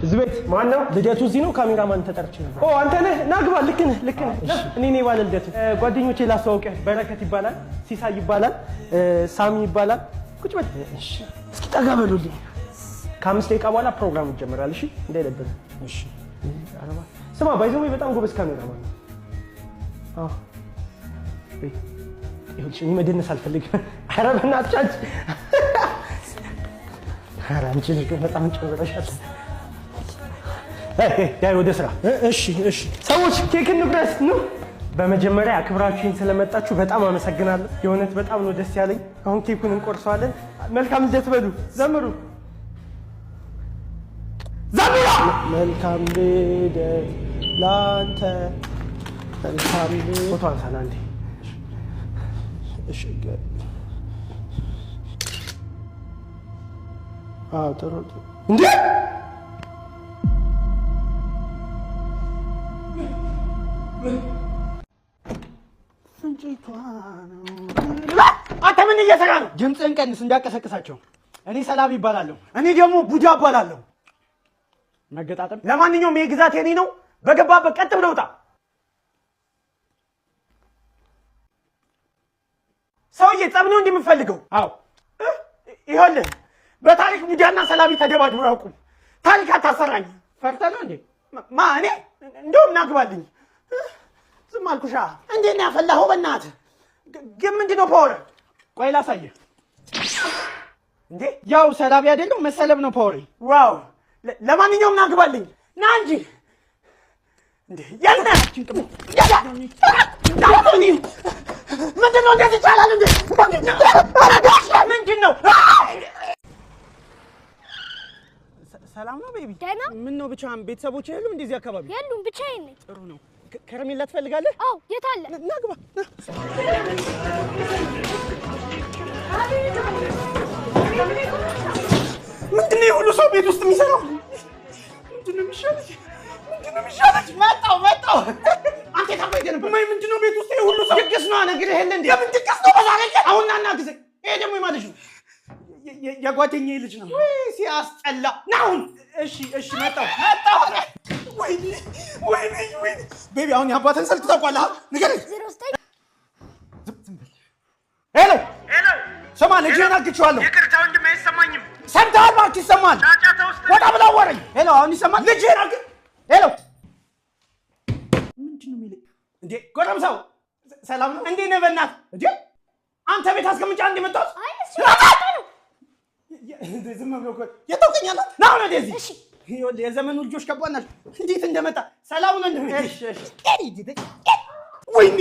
ዝቤት ማን ነው? ልደቱ እዚህ ነው። ካሜራማን ተጠርቼ ነበር። ኦ አንተ ነህ? ና ግባ። ልክ ነህ። እኔ ነኝ ባለ ልደቱ። ጓደኞቼ ላስተዋውቅህ። በረከት ይባላል፣ ሲሳይ ይባላል፣ ሳሚ ይባላል። ቁጭ በል። እሺ እስኪ ጠጋ በሉልኝ። ከ5 ደቂቃ በኋላ ፕሮግራም ይጀምራል። እሺ እንዳይደብር። እሺ አረባ ስማ፣ ባይዘው በጣም ጎበዝ ካሜራማን ነው። አዎ ይኸውልሽ እኔ መደነስ አልፈልግም። ኧረ በእናትሽ ኧረ አንቺ ልጅ በጣም ጨምረሻል። ዳይ ወደ ስራ። እሺ ሰዎች ኬክ እንቁረስ ነው። በመጀመሪያ አክብራችሁኝ ስለመጣችሁ በጣም አመሰግናለሁ። የእውነት በጣም ነው ደስ ያለኝ። አሁን ኬኩን እንቆርሰዋለን። መልካም ልደት በሉ። ዘምሩ። መልካም ልደት ላንተ። መልካም ልደት። ፎቶ አንሳና እንዴ። እሺ ጥሩ እንዴ አንተ ምን እየሰራ ነው? ድምፅህን ቀንስ እንዳቀሰቅሳቸው። እኔ ሰላም ይባላለሁ። እኔ ደግሞ ቡዳ እባላለሁ። መገጣጠም። ለማንኛውም ይሄ ግዛት የኔ ነው። በገባበት ቀጥ ብለህ ውጣ። ሰውዬ ጸብ ነው እንደምፈልገው? አዎ ይኸውልህ፣ በታሪክ ቡዳና ሰላቢ ተደባድበው አያውቁም። ታሪክ አታሰራኝ። ፈርተህ ነው እንዴ? እኔ እንደውም ናግባልኝ። ዝም አልኩሻ። እንዴት ነው ያፈላኸው? በእናትህ ግን ምንድን ነው ፓወር? ቆይ ላሳየህ። እንዴ ያው ሰላቢ አይደለም መሰለብ ነው ፓወር። ዋው! ለማንኛውም ናግባልኝ። ና እንጂ እንዴ ያልና ምንድን ነው እንደዚህ ይቻላል እንዴ? ምንድን ነው? ሰላም ነው ቤቢ? ደህና። ምን ነው ብቻህን? ቤተሰቦች የሉም እንደዚህ አካባቢ? የሉም፣ ብቻዬን ነኝ። ጥሩ ነው። ከረሜላ ትፈልጋለህ? አዎ፣ የት አለ? ና ግባ። ምንድን ነው የሁሉ ሰው ቤት ውስጥ የሚሰራው? ምንድን ነው የሚሻለች? መጣሁ። አንተ ታባይ ገነባ ምንድን ነው ቤት ውስጥ የሁሉ ሰው? ድግስ ነው ነግሬህ የለ እንዴ? የምን ድግስ ነው? በዛሬ አሁን ና እናግዘኝ። ይሄ ደግሞ የማን ልጅ ነው? የጓደኛዬ ልጅ ነው። ወይ ሲያስጠላ። ና አሁን። እሺ መጣሁ። ወይኔ ቤቢ፣ አሁን የአባተን ስልክ ታውቃለህ? ንገረኝ። 09 ሄሎ፣ ስማ፣ ልጅህን አግቼዋለሁ። ይቅርታ ወንድሜ፣ አይሰማኝም። ሰምተሃል? እባክህ ይሰማል። ጫጫታ ውስጥ ወጣ ብለህ አዋራኝ። ሄሎ፣ አሁን ይሰማል? ልጅህን ሄሎ፣ ምንድን ነው የሚለኝ? እንዴ ጎረምሳው፣ ሰላም ነው? እንዴት ነህ? በእናትህ እንዴ አንተ ቤት አስቀምጫ እንደ መጣሁት? አይ እሱ ነው። ዝም ብሎ እኮ የተውከኛለህ። ና አሁን ወደዚህ። እሺ ይኸውልህ፣ የዘመኑ ልጆች ከባድ ናቸው። እንዴት እንደመጣ ሰላም ነው? ወይኔ